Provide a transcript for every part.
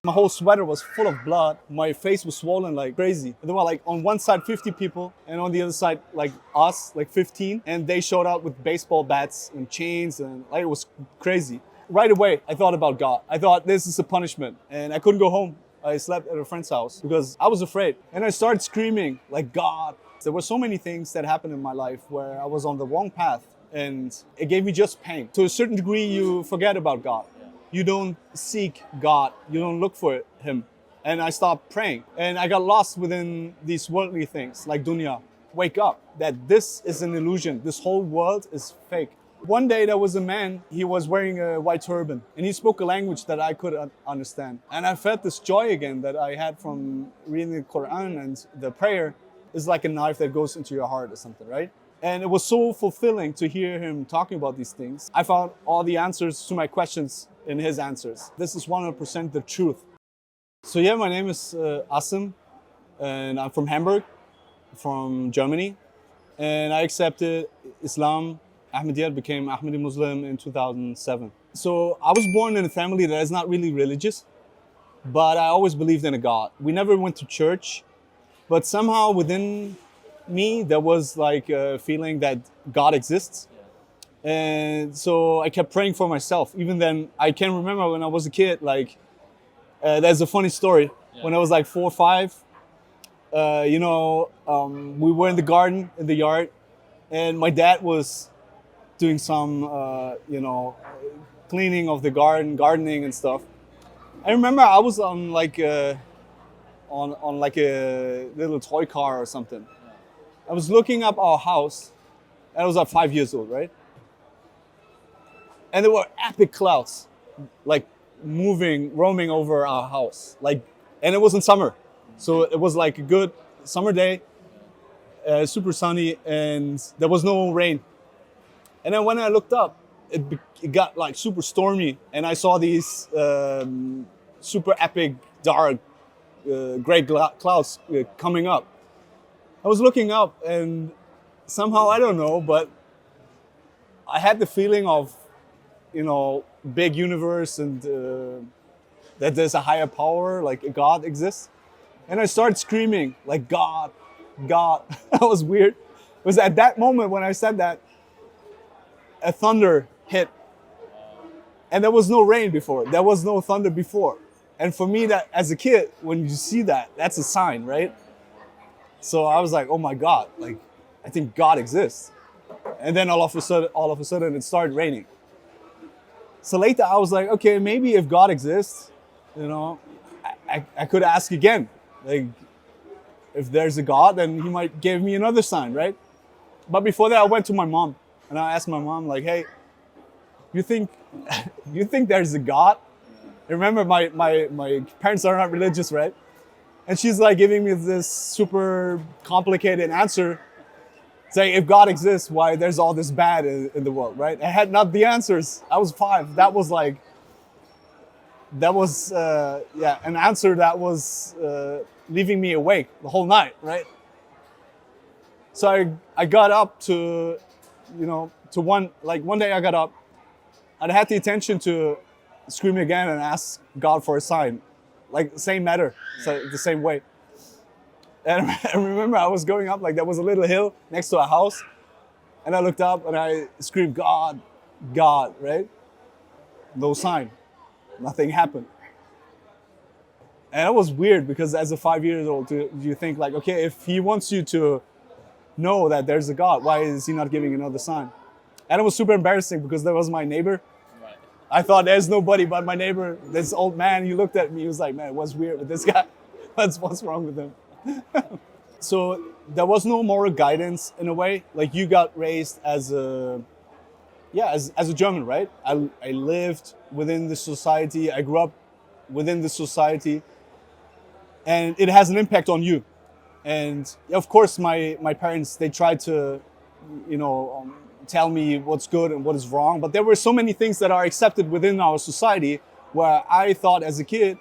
My whole sweater was full of blood. My face was swollen like crazy. There were like on one side 50 people and on the other side like us, like 15. And they showed up with baseball bats and chains and like it was crazy. Right away, I thought about God. I thought this is a punishment and I couldn't go home. I slept at a friend's house because I was afraid. And I started screaming like God. There were so many things that happened in my life where I was on the wrong path and it gave me just pain. To a certain degree, you forget about God. You don't seek God. You don't look for Him. And I stopped praying. And I got lost within these worldly things like dunya. Wake up that this is an illusion. This whole world is fake. One day there was a man, he was wearing a white turban and he spoke a language that I could understand. And I felt this joy again that I had from reading the Quran, and the prayer is like a knife that goes into your heart or something, right? And it was so fulfilling to hear him talking about these things. I found all the answers to my questions in his answers. This is 100% the truth. So yeah, my name is Asim, and I'm from Hamburg, from Germany. And I accepted Islam, Ahmadiyya, became Ahmadi Muslim in 2007. So I was born in a family that is not really religious, but I always believed in a God. We never went to church, but somehow within me, there was like a feeling that God exists. And so I kept praying for myself. Even then, I can remember when I was a kid, like, there's a funny story. Yeah. When I was like 4 or 5, we were in the garden, in the yard, and my dad was doing some, cleaning of the garden, gardening and stuff. I remember I was on like a little toy car or something. I was looking up our house. I was like 5 years old, right? And there were epic clouds, like roaming over our house. And it was in summer. So it was like a good summer day, super sunny, and there was no rain. And then when I looked up, it got like super stormy, and I saw these super epic, dark, gray clouds coming up. I was looking up, and somehow, I don't know, but I had the feeling of, big universe and that there's a higher power, like a God exists. And I started screaming, like, God, God. That was weird. It was at that moment when I said that, a thunder hit. And there was no rain before. There was no thunder before. And for me, that as a kid, when you see that, that's a sign, right? So I was like, oh my God, like, I think God exists. And then all of a sudden, it started raining. So later I was like, okay, maybe if God exists, I could ask again. Like, if there's a God, then He might give me another sign, right? But before that, I went to my mom and I asked my mom, like, hey, you think there's a God? Remember, my parents are not religious, right? And she's like giving me this super complicated answer, saying if God exists, why there's all this bad in the world, right? I had not the answers. I was 5. That was an answer that was leaving me awake the whole night, right? So I got up to one day I got up, and I had the intention to scream again and ask God for a sign, like same matter, so the same way. And I remember I was going up, like there was a little hill next to a house, and I looked up and I screamed, God, God, right? No sign, nothing happened. And it was weird because as a 5-year-old, you think like, okay, if He wants you to know that there's a God, why is He not giving another sign? And it was super embarrassing because there was my neighbor. Right. I thought there's nobody but my neighbor, this old man. He looked at me, he was like, man, what's weird with this guy? What's wrong with him? So there was no moral guidance in a way. Like, you got raised as a German, right? I lived within the society. I grew up within the society, and it has an impact on you. And of course, my parents, they tried to, tell me what's good and what is wrong. But there were so many things that are accepted within our society where I thought as a kid,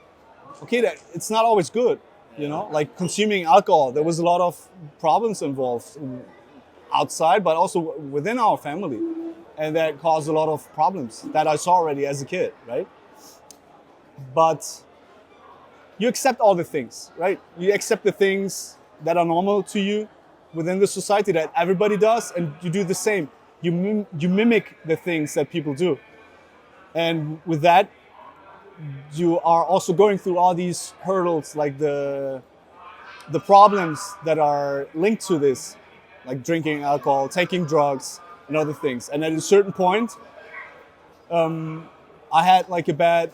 okay, that it's not always good. Like consuming alcohol, there was a lot of problems involved outside, but also within our family. And that caused a lot of problems that I saw already as a kid, right? But you accept all the things, right? You accept the things that are normal to you within the society that everybody does, and you do the same. You mimic the things that people do, and with that, you are also going through all these hurdles, like the problems that are linked to this, like drinking alcohol, taking drugs, and other things. And at a certain point, I had like a bad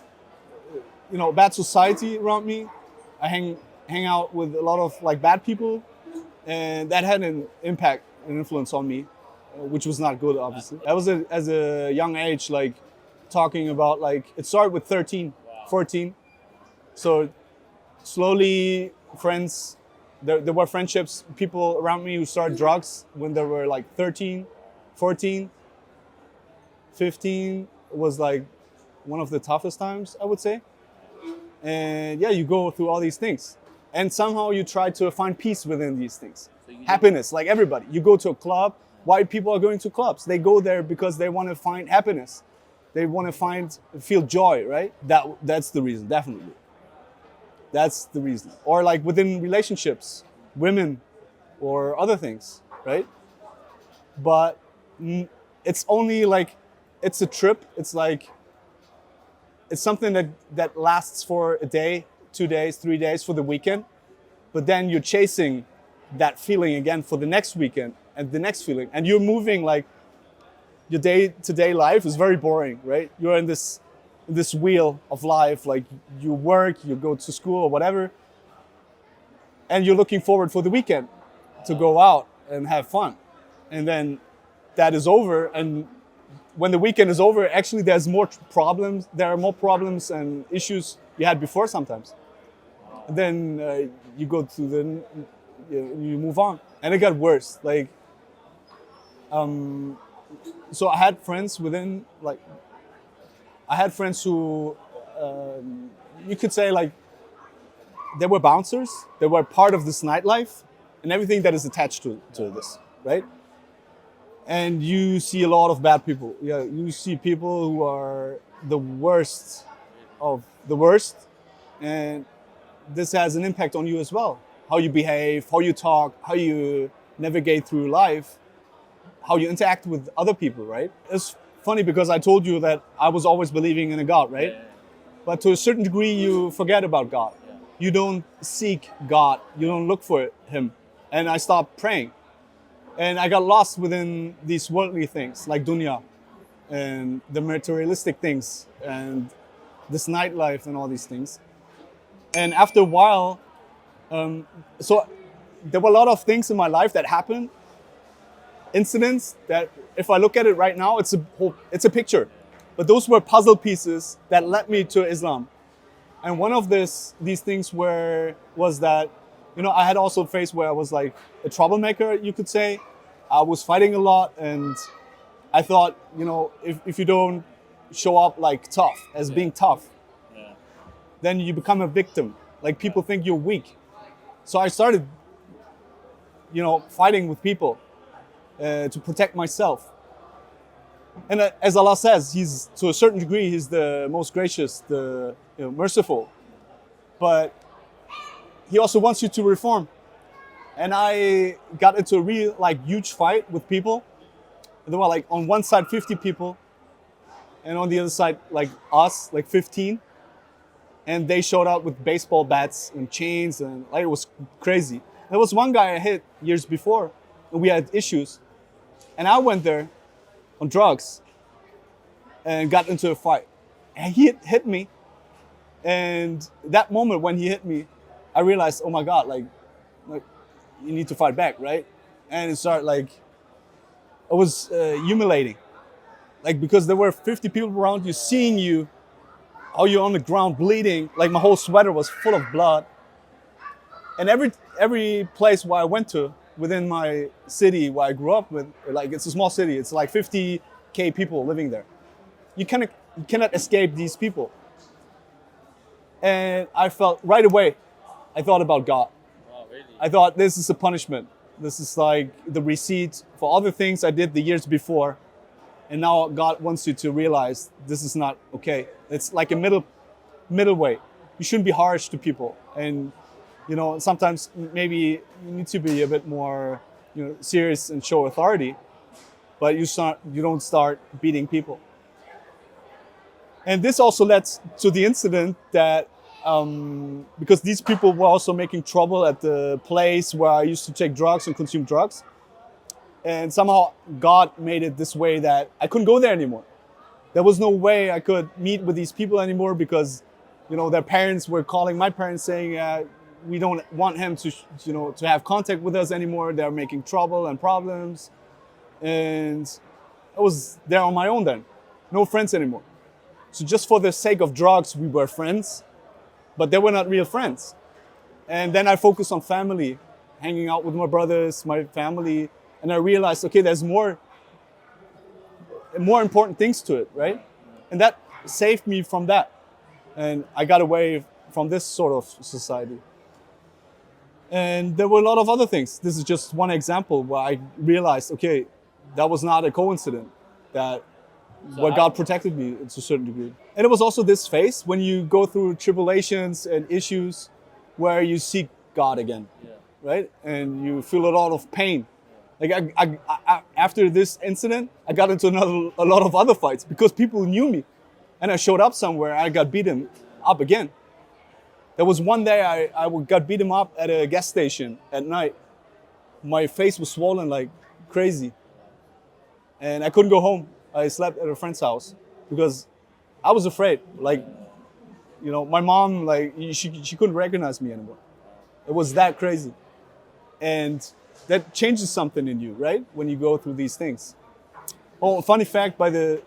society around me. I hang out with a lot of like bad people, and that had an impact, an influence on me, which was not good, obviously. I was as a young age, like talking about like it started with 13, 14. So slowly, friends. There were friendships, people around me who started drugs when they were like 13, 14, 15 was like one of the toughest times, I would say. And yeah, you go through all these things. And somehow you try to find peace within these things. Happiness, like everybody. You go to a club. Why people are going to clubs? They go there because they want to find happiness. They want to feel joy, right? That's the reason, definitely. That's the reason. Or like within relationships, women or other things, right? But it's only like, it's a trip. It's like, it's something that lasts for a day, 2 days, 3 days for the weekend. But then you're chasing that feeling again for the next weekend and the next feeling. And you're moving like, your day-to-day life is very boring, right? You're in this wheel of life, like you work, you go to school or whatever, and you're looking forward for the weekend to go out and have fun. And then that is over, and when the weekend is over, actually there are more problems and issues you had before sometimes. And then you go to you move on, and it got worse. Like, so I had friends who, you could say like, they were bouncers. They were part of this nightlife and everything that is attached to this, right? And you see a lot of bad people. Yeah, you see people who are the worst of the worst, and this has an impact on you as well. How you behave, how you talk, how you navigate through life, how you interact with other people, right? It's funny because I told you that I was always believing in a God, right? Yeah. But to a certain degree, you forget about God. Yeah. You don't seek God. You don't look for Him. And I stopped praying. And I got lost within these worldly things like dunya and the materialistic things and this nightlife and all these things. And after a while, so there were a lot of things in my life that happened, incidents that if I look at it right now, it's a picture. But those were puzzle pieces that led me to Islam. And one of these things was that, I had also a phase where I was like a troublemaker, you could say. I was fighting a lot, and I thought, if you don't show up like tough, as being tough, then you become a victim. Like people think you're weak. So I started, fighting with people to protect myself. And as Allah says, He's, to a certain degree, He's the most gracious, the merciful. But He also wants you to reform. And I got into a real huge fight with people. There were on one side 50 people, and on the other side us, 15. And they showed up with baseball bats and chains, and it was crazy. There was one guy I hit years before, and we had issues. And I went there on drugs and got into a fight. And he hit me. And that moment when he hit me, I realized, oh my God, you need to fight back, right? And it started it was humiliating. Because there were 50 people around you seeing you, how you're on the ground bleeding, my whole sweater was full of blood. And every place where I went to, within my city where I grew up with, it's a small city, it's 50K people living there. You cannot escape these people. And I felt right away, I thought about God. Oh, really? I thought this is a punishment. This is the receipt for all the things I did the years before. And now God wants you to realize this is not okay. It's like a middle way. you shouldn't be harsh to people. And, sometimes maybe you need to be a bit more, serious and show authority, but you don't start beating people. And this also led to the incident that, because these people were also making trouble at the place where I used to take drugs and consume drugs. And somehow God made it this way that I couldn't go there anymore. There was no way I could meet with these people anymore because, their parents were calling my parents saying, we don't want him to, to have contact with us anymore. They're making trouble and problems. And I was there on my own then. No friends anymore. So just for the sake of drugs, we were friends, but they were not real friends. And then I focused on family, hanging out with my brothers, my family, and I realized, okay, there's more important things to it, right? And that saved me from that. And I got away from this sort of society. And there were a lot of other things. This is just one example where I realized, okay, that was not a coincidence, that where God protected me to a certain degree. And it was also this phase when you go through tribulations and issues where you seek God again, right? And you feel a lot of pain. Like I, after this incident, I got into a lot of other fights because people knew me. And I showed up somewhere, I got beaten up again. There was one day I got beaten up at a gas station at night. My face was swollen like crazy. And I couldn't go home. I slept at a friend's house because I was afraid. Like, my mom, like, she couldn't recognize me anymore. It was that crazy. And that changes something in you, right? When you go through these things. Oh, funny fact, there's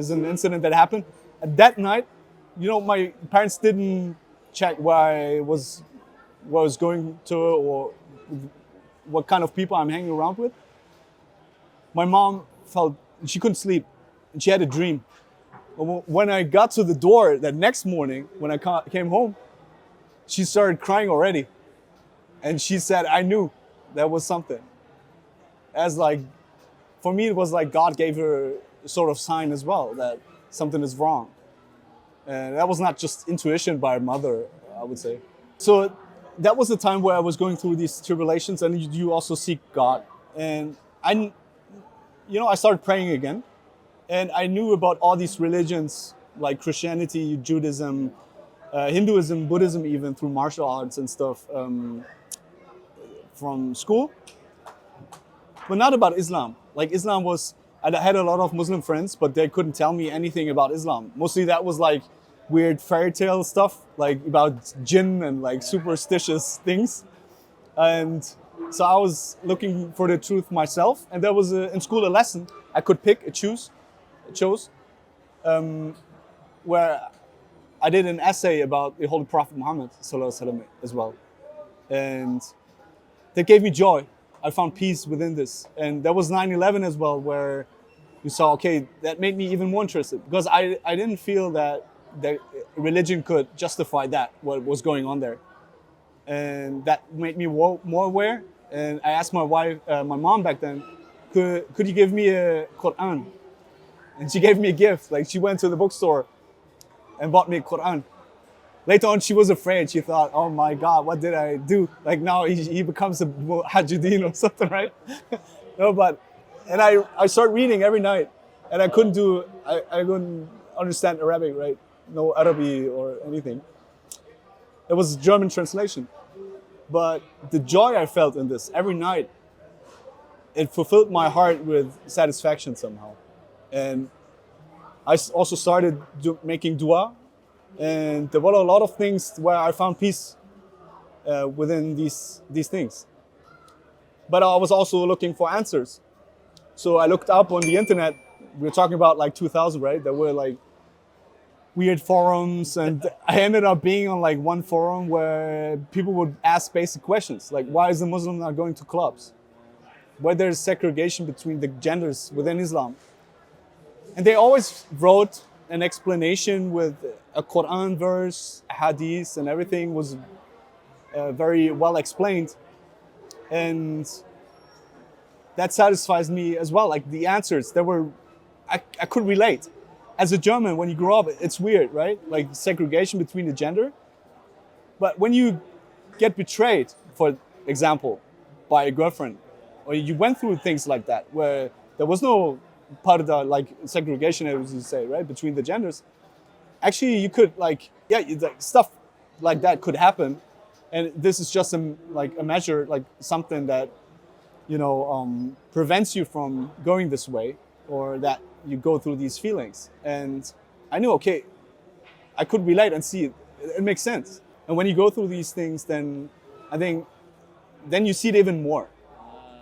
an incident that happened. At that night, my parents didn't check where I was going to or what kind of people I'm hanging around with. My mom felt she couldn't sleep and she had a dream. When I got to the door that next morning, when I came home, she started crying already. And she said, I knew there was something. For me, it was like God gave her a sort of sign as well that something is wrong. And that was not just intuition by her mother, I would say. So that was the time where I was going through these tribulations and you also seek God. And I started praying again, and I knew about all these religions like Christianity, Judaism, Hinduism, Buddhism, even through martial arts and stuff from school, but not about Islam. Like Islam I had a lot of Muslim friends, but they couldn't tell me anything about Islam. Mostly that was like weird fairy tale stuff, like about jinn and like superstitious things. And so I was looking for the truth myself, and there was in school a lesson I could chose, where I did an essay about the Holy Prophet Muhammad ﷺ as well, and that gave me joy. I found peace within this, and there was 9/11 as well, where you saw, okay, that made me even more interested because I didn't feel that religion could justify what was going on there, and that made me more aware. And I asked my mom back then, could you give me a Quran? And she gave me a gift. Like she went to the bookstore and bought me a Quran. Later on, she was afraid. She thought, oh my God, what did I do? Like now he becomes a Hajjuddin or something, right? And I started reading every night, and I couldn't understand Arabic, right? No Arabic or anything. It was a German translation. But the joy I felt in this every night, it fulfilled my heart with satisfaction somehow. And I also started making dua. And there were a lot of things where I found peace within these things. But I was also looking for answers. So I looked up on the internet. We're talking about like 2000, right? There were like weird forums, and I ended up being on like one forum where people would ask basic questions like, why is a Muslim not going to clubs? Why there's segregation between the genders within Islam? And they always wrote an explanation with a Quran verse, a hadith, and everything was very well explained. And that satisfies me as well. Like the answers, I could relate. as a German, when you grow up, it's weird, right? Like segregation between the gender. But when you get betrayed, for example, by a girlfriend, or you went through things like that, where there was no part of the like segregation, as you say, right, between the genders. Actually, you could like, yeah, stuff like that could happen, and this is just a measure, like something that prevents you from going this way, or that you go through these feelings. And I knew, okay, I could relate and see it makes sense. And when you go through these things, then I think then you see it even more.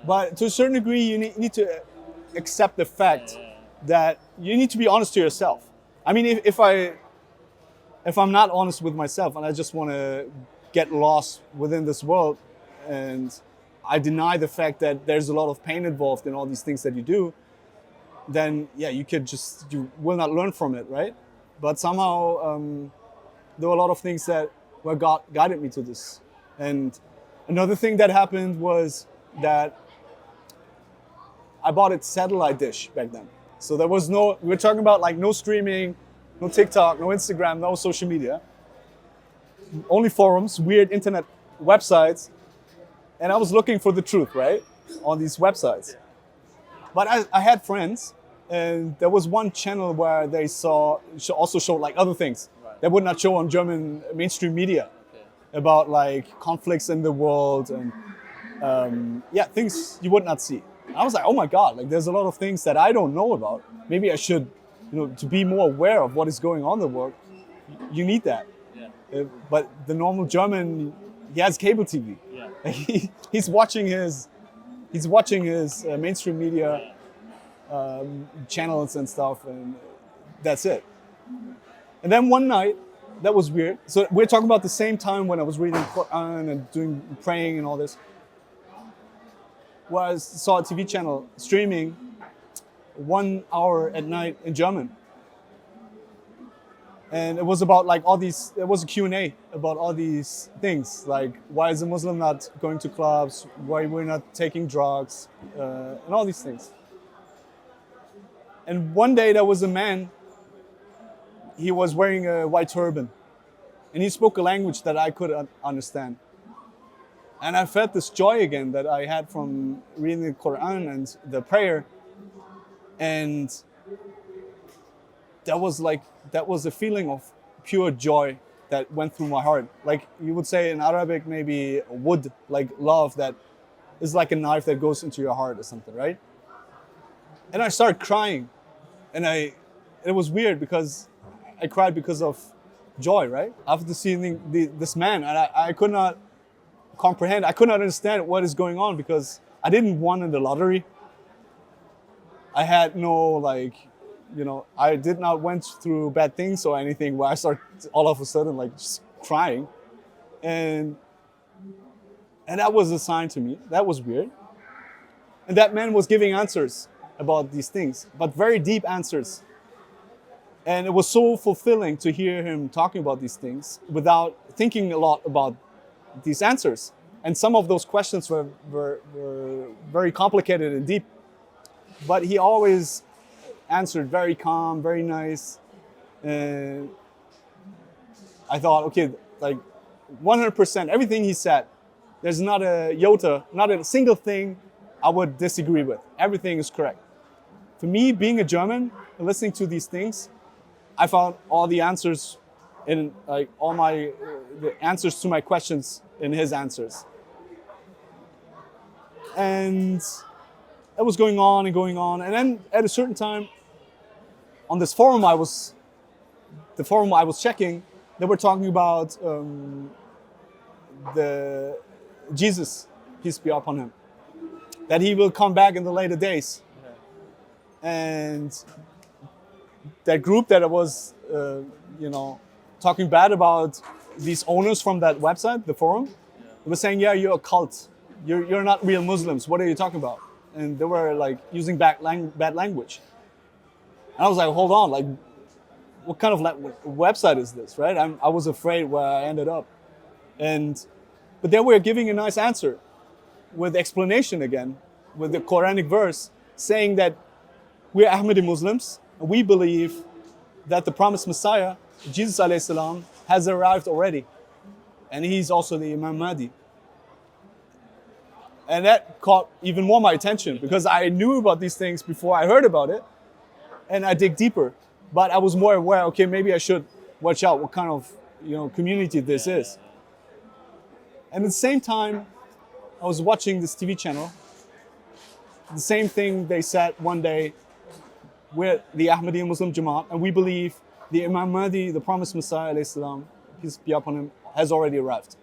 But to a certain degree, you need to accept the fact that you need to be honest to yourself. I mean, if I'm not honest with myself and I just want to get lost within this world, and I deny the fact that there's a lot of pain involved in all these things that you do, then yeah, you will not learn from it, right? But somehow there were a lot of things that where God guided me to this. And another thing that happened was that I bought a satellite dish back then. So there was we're talking about like no streaming, no TikTok, no Instagram, no social media. Only forums, weird internet websites. And I was looking for the truth, right? On these websites. But I had friends, and there was one channel where they also showed like other things that would not show on German mainstream media about like conflicts in the world and things you would not see. I was like, oh my God, like there's a lot of things that I don't know about. Maybe I should, to be more aware of what is going on in the world. You need that. Yeah. But the normal German, he has cable TV. Yeah. He's watching his mainstream media channels and stuff, and that's it. And then one night, that was weird. So we're talking about the same time when I was reading Quran and praying and all this. Where I saw a TV channel streaming 1 hour at night in German. And it was about like it was a Q&A about all these things, like why is a Muslim not going to clubs, why we're not taking drugs, and all these things. And one day there was a man, he was wearing a white turban, and he spoke a language that I could understand. And I felt this joy again that I had from reading the Quran and the prayer. And that was a feeling of pure joy that went through my heart. Like you would say in Arabic, maybe wood, like love that is like a knife that goes into your heart or something, right? And I started crying. And it was weird because I cried because of joy, right? After seeing this man, and I could not comprehend, I could not understand what is going on because I didn't win in the lottery. I had no I did not went through bad things or anything where I started all of a sudden like just crying. And that was a sign to me. That was weird. And that man was giving answers about these things, but very deep answers. And it was so fulfilling to hear him talking about these things without thinking a lot about these answers. And some of those questions were very complicated and deep. But he always answered very calm, very nice. And I thought, okay, like 100%, everything he said, there's not a iota, not a single thing I would disagree with. Everything is correct. For me, being a German, listening to these things, I found all the answers in like the answers to my questions in his answers. And it was going on and going on. And then at a certain time, on this forum I was checking, they were talking about the Jesus, peace be upon him, that he will come back in the later days. And that group that I was, talking bad about these owners from that website, the forum, they were saying, yeah, you're a cult. You're not real Muslims. What are you talking about? And they were like using bad language. And I was like, hold on, like, what kind of website is this, right? I was afraid where I ended up. But they were giving a nice answer with explanation again, with the Quranic verse saying that we're Ahmadi Muslims, and we believe that the promised Messiah, Jesus alayhi salam, has arrived already. And he's also the Imam Mahdi. And that caught even more my attention because I knew about these things before I heard about it. And I dig deeper. But I was more aware, okay, maybe I should watch out what kind of community this is. And at the same time, I was watching this TV channel. The same thing they said one day with the Ahmadiyya Muslim Jamat, and we believe the Imam Mahdi, the promised Messiah, alayhi salam, peace be upon him, has already arrived.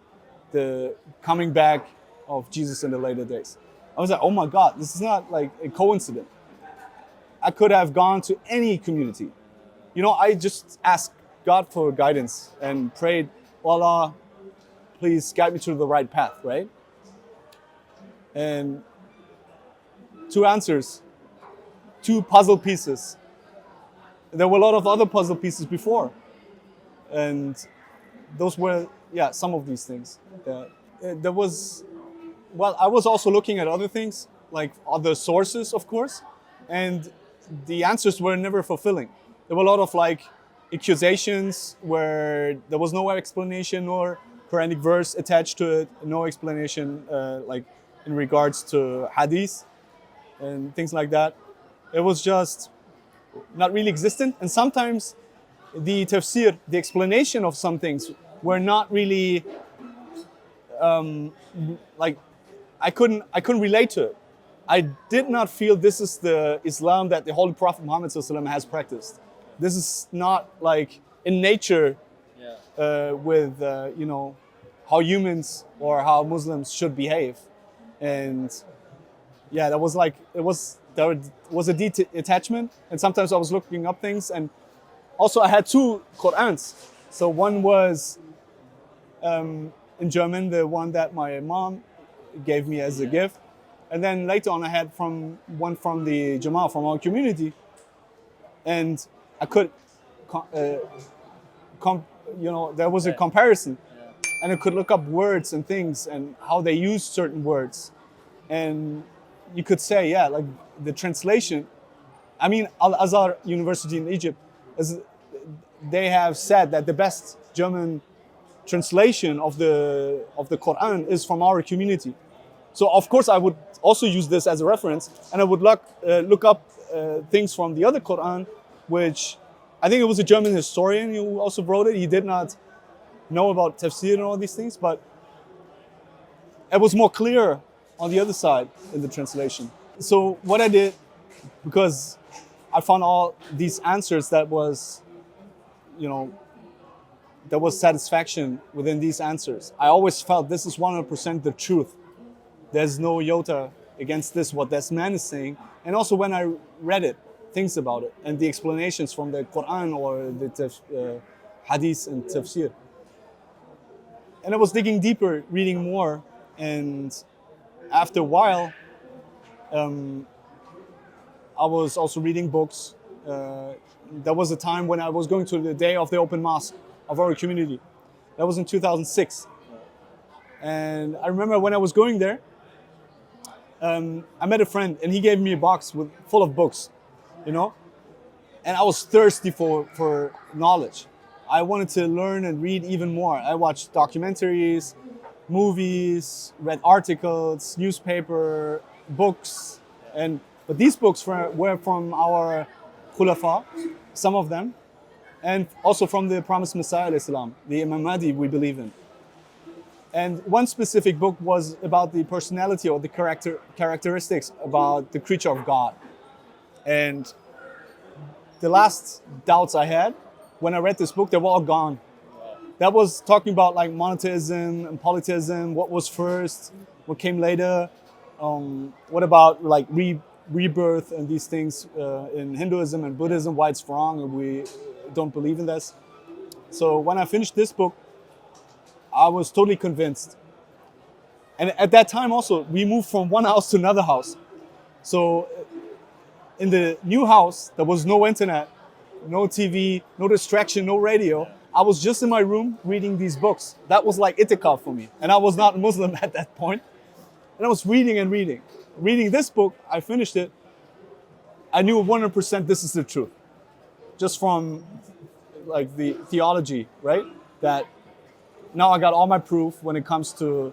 The coming back of Jesus in the later days. I was like, oh my God, this is not like a coincidence. I could have gone to any community. I just asked God for guidance and prayed, Allah, please guide me to the right path, right? And 2 answers, 2 puzzle pieces. There were a lot of other puzzle pieces before. And those were, some of these things. I was also looking at other things, like other sources, of course. And the answers were never fulfilling. There were a lot of accusations where there was no explanation nor Quranic verse attached to it, no explanation in regards to hadith and things like that. It was just not really existent. And sometimes the tafsir, the explanation of some things were not really I couldn't relate to it. I did not feel this is the Islam that the Holy Prophet Muhammad ﷺ has practiced. This is not in nature with how humans or how Muslims should behave. And there was a detachment, and sometimes I was looking up things, and also I had 2 Qur'ans. So one was in German, the one that my mom gave me as a gift, and then later on I had one from the Jamat, from our community, and I could, there was a comparison, and I could look up words and things and how they use certain words, and you could say, the translation. I mean, Al-Azhar University in Egypt, they have said that the best German translation of the Quran is from our community. So of course I would also use this as a reference, and I would look up things from the other Quran, which I think it was a German historian who also wrote it. He did not know about tafsir and all these things, but it was more clear on the other side in the translation. So what I did, because I found all these answers there was satisfaction within these answers. I always felt this is 100% the truth. There's no iota against what this man is saying. And also when I read it, things about it, and the explanations from the Quran or the hadith and tafsir. And I was digging deeper, reading more, and after a while, I was also reading books. There was a time when I was going to the day of the open mosque of our community. That was in 2006. And I remember when I was going there, I met a friend, and he gave me a box full of books, and I was thirsty for knowledge. I wanted to learn and read even more. I watched documentaries, movies, read articles, newspaper, books, but these books were from our khulafa, some of them, and also from the promised Messiah, Islam, the Imam Mahdi we believe in. And one specific book was about the personality or the characteristics about the creature of God. And the last doubts I had when I read this book, they were all gone. That was talking about monotheism and polytheism, what was first, what came later, what about rebirth and these things in Hinduism and Buddhism, why it's wrong and we don't believe in this. So when I finished this book, I was totally convinced. And at that time also, we moved from one house to another house. So in the new house, there was no internet, no TV, no distraction, no radio. I was just in my room reading these books. That was like itikaf for me. And I was not Muslim at that point. And I was reading and reading. Reading this book, I finished it. I knew 100% this is the truth. Just from like the theology, right? That now I got all my proof when it comes to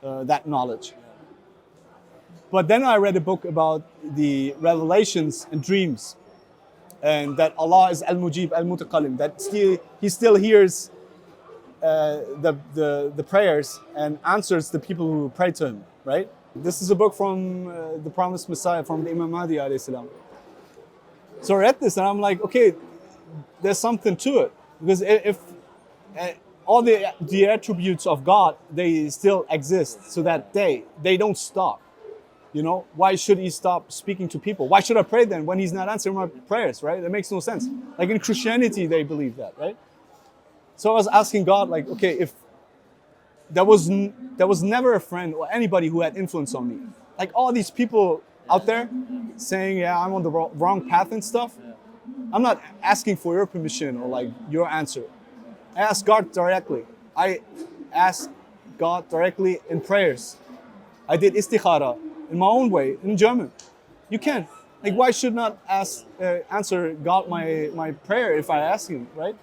that knowledge. But then I read a book about the revelations and dreams, and that Allah is Al-Mujib, Al-Mutaqallim, that He still hears the prayers and answers the people who pray to Him, right? This is a book from the promised Messiah, from the Ahmadiyya Islam. So I read this and I'm like, okay, there's something to it. Because if all the attributes of God, they still exist, so that they don't stop. You know, why should He stop speaking to people? Why should I pray then when He's not answering my prayers, right? That makes no sense. Like in Christianity, they believe that, right? So I was asking God, like, okay, if there was never a friend or anybody who had influence on me. Like all these people out there saying, yeah, I'm on the wrong path and stuff. I'm not asking for your permission or like your answer. I ask God directly. I asked God directly in prayers. I did istikhara in my own way, in German. You can. Like, why should not answer God my prayer if I ask Him, right?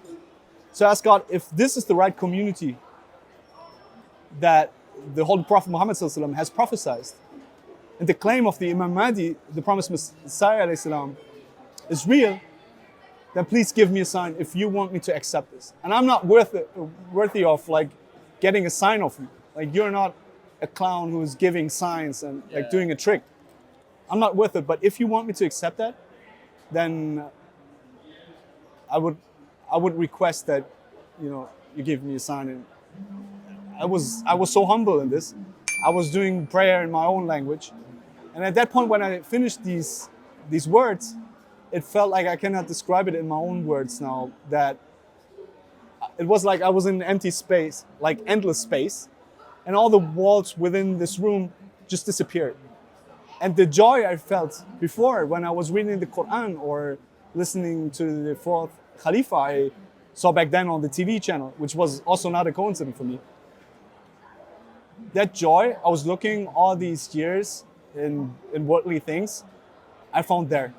So I ask God, if this is the right community that the Holy Prophet Muhammad ﷺ has prophesied, and the claim of the Imam Mahdi, the promised Messiah ﷺ, is real, then please give me a sign if you want me to accept this. And I'm not worthy of like getting a sign of you. Like, you're not a clown who's giving signs and like doing a trick. I'm not worth it. But if you want me to accept that, then I would request that, you know, you give me a sign. And I was so humble in this. I was doing prayer in my own language. And at that point, when I finished these words, it felt like I cannot describe it in my own words now, that it was like I was in an empty space, like endless space, and all the walls within this room just disappeared. And the joy I felt before when I was reading the Quran or listening to the fourth Khalifa I saw back then on the TV channel, which was also not a coincidence for me. That joy I was looking all these years in worldly things, I found there.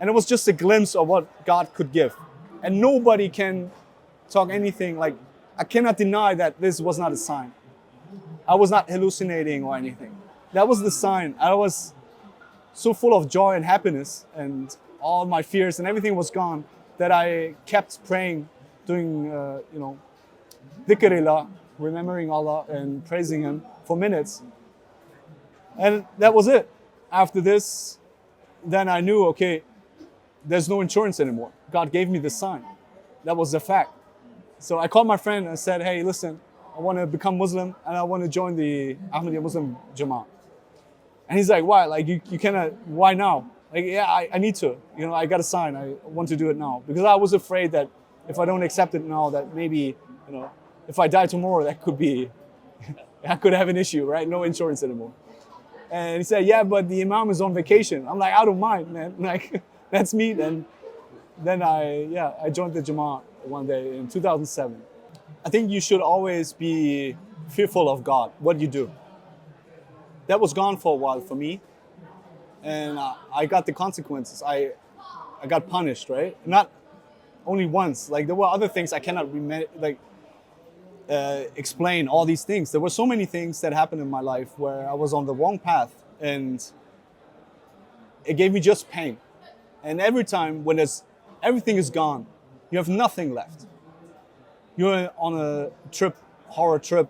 And it was just a glimpse of what God could give. And nobody can talk anything, like, I cannot deny that this was not a sign. I was not hallucinating or anything. That was the sign. I was so full of joy and happiness, and all my fears and everything was gone, that I kept praying, doing, dhikrillah, remembering Allah and praising Him for minutes. And that was it. After this, then I knew, okay, there's no insurance anymore. God gave me the sign. That was the fact. So I called my friend and said, hey, listen, I want to become Muslim and I want to join the Ahmadiyya Muslim Jamat. And he's like, why? Like, you cannot, why now? Like, yeah, I need to. You know, I got a sign. I want to do it now. Because I was afraid that if I don't accept it now, that maybe, you know, if I die tomorrow, that could be, I could have an issue, right? No insurance anymore. And he said, yeah, but the Imam is on vacation. I'm like, I don't mind, man. Like, that's me. And then I joined the Jamat one day in 2007. I think you should always be fearful of God, what you do. That was gone for a while for me. And I got the consequences. I got punished, right? Not only once. Like, there were other things I cannot explain, all these things. There were so many things that happened in my life where I was on the wrong path, and it gave me just pain. And every time when everything is gone, you have nothing left. You're on a trip, horror trip.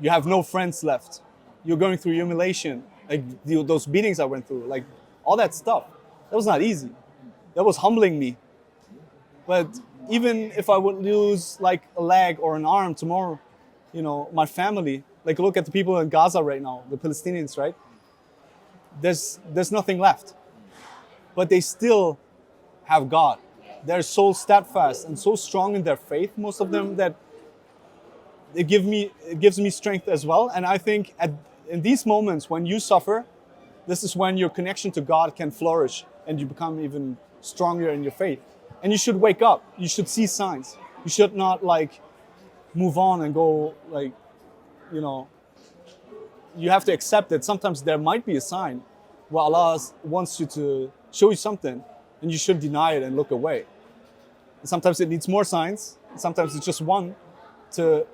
You have no friends left. You're going through humiliation, like those beatings I went through, like all that stuff. That was not easy. That was humbling me. But even if I would lose like a leg or an arm tomorrow, you know, my family, like look at the people in Gaza right now, the Palestinians, right? There's nothing left. But they still have God. They're so steadfast and so strong in their faith, most of them, that it gives me strength as well. And I think in these moments when you suffer, this is when your connection to God can flourish and you become even stronger in your faith. And you should wake up. You should see signs. You should not like move on and go like, you know, you have to accept that sometimes there might be a sign where Allah wants you to show you something, and you should deny it and look away. Sometimes it needs more signs. Sometimes it's just one to,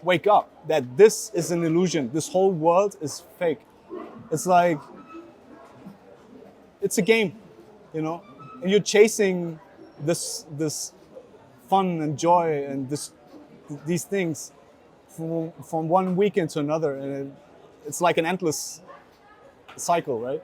wake up that this is an illusion. This whole world is fake. It's like, it's a game, and you're chasing this fun and joy and these things from one weekend to another, and it's like an endless cycle, right?